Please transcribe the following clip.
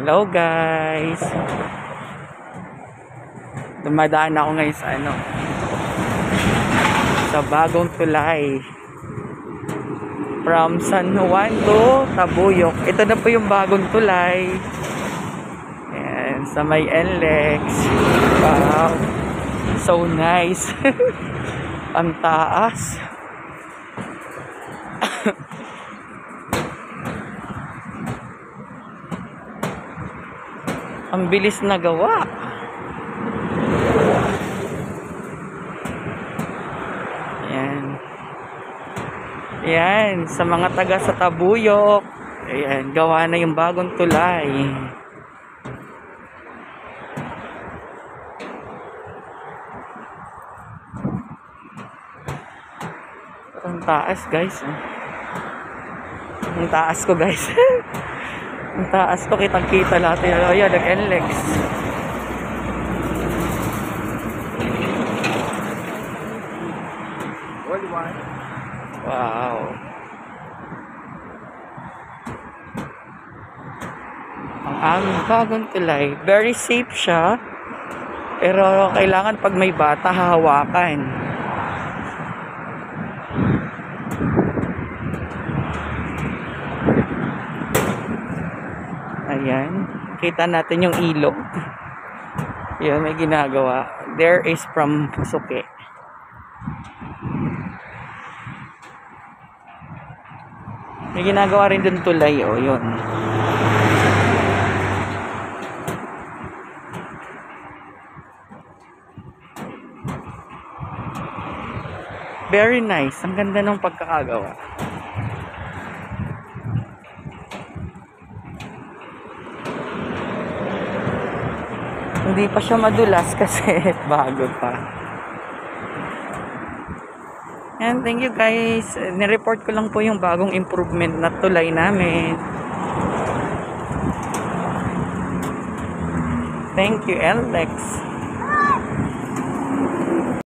Hello guys. Dumadaan ako ngayon sa sa bagong tulay. From San Juan to Tabuyok. Ito na po yung bagong tulay. Ayan, sa may NLEX. Wow. So nice. Ang taas. Ang bilis na gawa. Ayan. Ayan, sa mga taga sa Tabuyok. Ayan, gawa na yung bagong tulay. Ang taas guys. Ang taas ko guys. Ang taas ko, kitang-kita natin. Ayan, nag-NLEX. Wow. Ang aming bagong tulay. Very safe siya. Pero kailangan pag may bata, hahawakan. Ayan, kita natin yung ilog. Yan, may ginagawa. There is from Suke. May ginagawa rin dun tulay, oh, yun. Very nice. Ang ganda ng pagkakagawa. Hindi pa siya madulas kasi bago pa. And thank you guys. Nireport ko lang po yung bagong improvement na tulay namin. Thank you, NLEX.